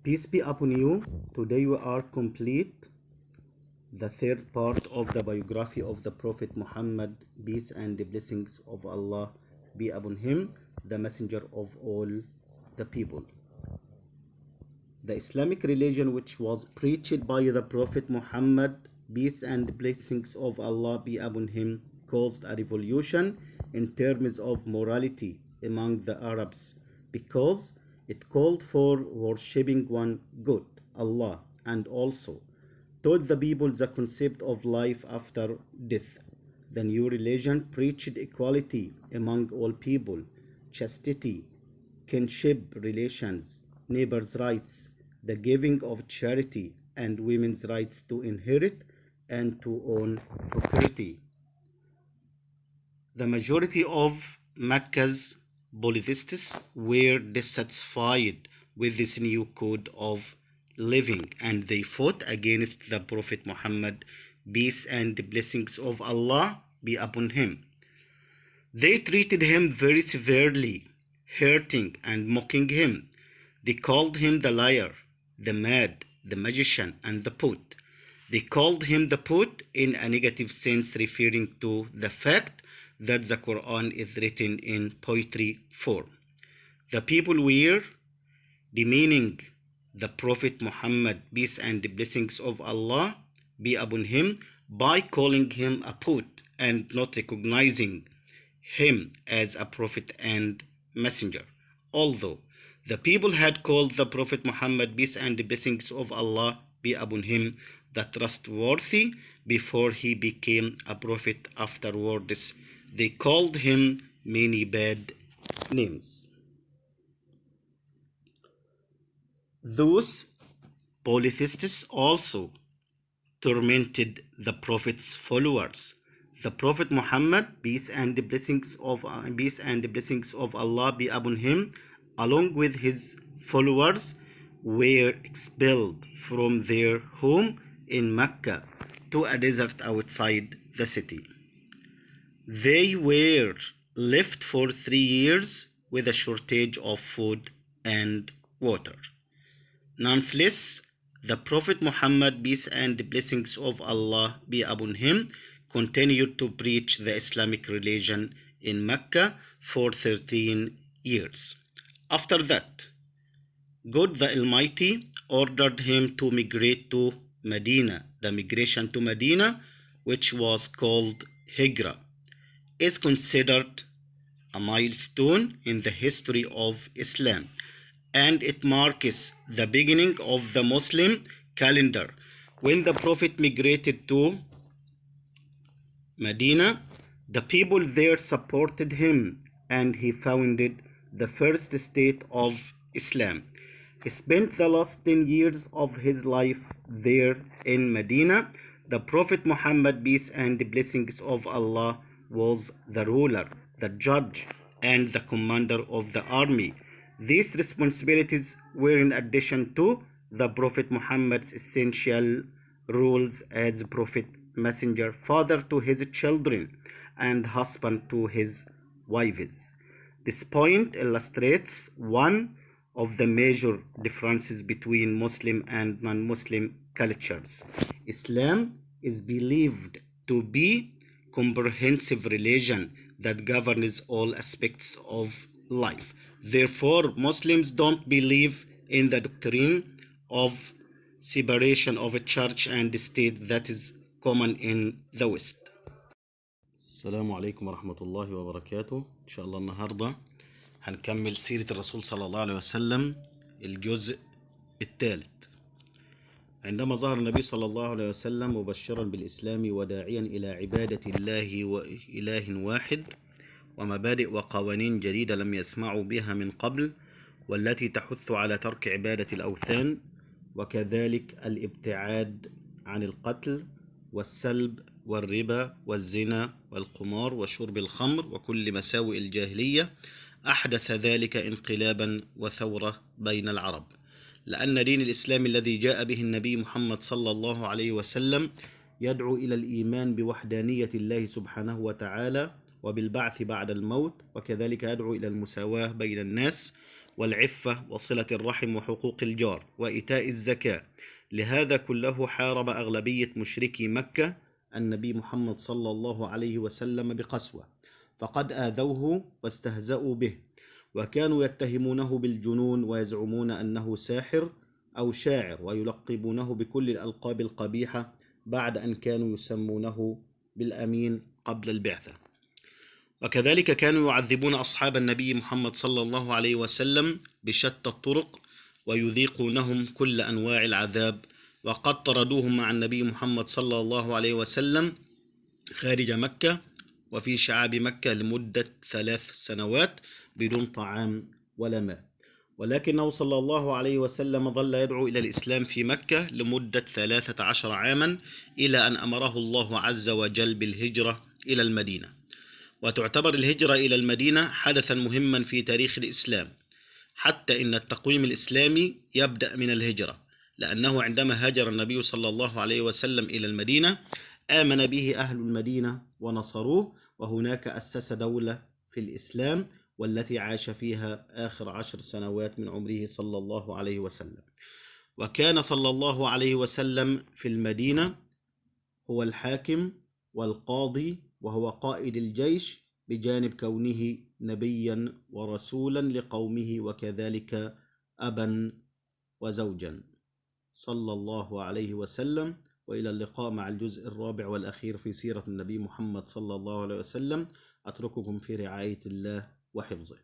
Peace be upon you. Today we are complete the third part of the biography of the Prophet Muhammad, peace and the blessings of Allah be upon him, the messenger of all the people. The Islamic religion, which was preached by the Prophet Muhammad, peace and blessings of Allah be upon him, caused a revolution in terms of morality among the Arabs, because it called for worshipping one God, Allah, and also taught the people the concept of life after death. The new religion preached equality among all people, chastity, kinship relations, neighbors' rights, the giving of charity, and women's rights to inherit and to own property. The majority of Mecca's polytheists were dissatisfied with this new code of living, and they fought against the Prophet Muhammad, peace and blessings of Allah be upon him. They treated him very severely, hurting and mocking him. They called him the liar, the mad, the magician, and the poet. They called him the poet in a negative sense, referring to the fact that the Quran is written in poetry form. The people were demeaning the Prophet Muhammad, peace and blessings of Allah be upon him, by calling him a poet and not recognizing him as a prophet and messenger. Although the people had called the Prophet Muhammad, peace and blessings of Allah be upon him, the trustworthy before he became a prophet afterwards, they called him many bad names. Those polytheists also tormented the Prophet's followers. The Prophet Muhammad, peace and blessings of Allah be upon him, along with his followers, were expelled from their home in Mecca to a desert outside the city. They were left for 3 years with a shortage of food and water. Nonetheless, the Prophet Muhammad, peace and blessings of Allah be upon him, continued to preach the Islamic religion in Mecca for 13 years. After that, God the Almighty ordered him to migrate to Medina. The migration to Medina, which was called Hijrah, is considered a milestone in the history of Islam, and it marks the beginning of the Muslim calendar. When the Prophet migrated to Medina, the people there supported him, and he founded the first state of Islam. He spent the last 10 years of his life there in Medina. The Prophet Muhammad, peace and blessings of Allah, was the ruler, the judge, and the commander of the army. These responsibilities were in addition to the Prophet Muhammad's essential roles as prophet, messenger, father to his children, and husband to his wives. This point illustrates one of the major differences between Muslim and non-Muslim cultures. Islam is believed to be comprehensive religion that governs all aspects of life. Therefore, Muslims don't believe in the doctrine of separation of a church and state that is common in the West. السلام عليكم ورحمة الله وبركاته. إن شاء الله النهاردة هنكمل سيرة الرسول صلى الله عليه وسلم، الجزء الثالث. عندما ظهر النبي صلى الله عليه وسلم مبشرا بالإسلام وداعيا إلى عبادة الله وإله واحد ومبادئ وقوانين جديدة لم يسمعوا بها من قبل، والتي تحث على ترك عبادة الأوثان، وكذلك الابتعاد عن القتل والسلب والربا والزنا والقمار وشرب الخمر وكل مساوئ الجاهلية، أحدث ذلك انقلابا وثورة بين العرب، لأن دين الإسلام الذي جاء به النبي محمد صلى الله عليه وسلم يدعو إلى الإيمان بوحدانية الله سبحانه وتعالى وبالبعث بعد الموت، وكذلك يدعو إلى المساواة بين الناس والعفة وصلة الرحم وحقوق الجار وإيتاء الزكاة. لهذا كله حارب أغلبية مشركي مكة النبي محمد صلى الله عليه وسلم بقسوة، فقد آذوه واستهزأوا به، وكانوا يتهمونه بالجنون ويزعمون أنه ساحر أو شاعر، ويلقبونه بكل الألقاب القبيحة بعد أن كانوا يسمونه بالأمين قبل البعثة. وكذلك كانوا يعذبون أصحاب النبي محمد صلى الله عليه وسلم بشتى الطرق ويذيقونهم كل أنواع العذاب، وقد طردوهم مع النبي محمد صلى الله عليه وسلم خارج مكة وفي شعاب مكة لمدة 3 سنوات بدون طعام ولا ماء، ولكنه صلى الله عليه وسلم ظل يدعو إلى الإسلام في مكة لمدة 13 عاما إلى أن أمره الله عز وجل بالهجرة إلى المدينة. وتعتبر الهجرة إلى المدينة حدثا مهما في تاريخ الإسلام، حتى إن التقويم الإسلامي يبدأ من الهجرة، لأنه عندما هاجر النبي صلى الله عليه وسلم إلى المدينة آمن به أهل المدينة ونصروه، وهناك أسس دولة في الإسلام والتي عاش فيها آخر 10 سنوات من عمره صلى الله عليه وسلم. وكان صلى الله عليه وسلم في المدينة هو الحاكم والقاضي وهو قائد الجيش، بجانب كونه نبيا ورسولا لقومه وكذلك أبا وزوجا صلى الله عليه وسلم. وإلى اللقاء مع الجزء الرابع والأخير في سيرة النبي محمد صلى الله عليه وسلم. أترككم في رعاية الله وحفظه.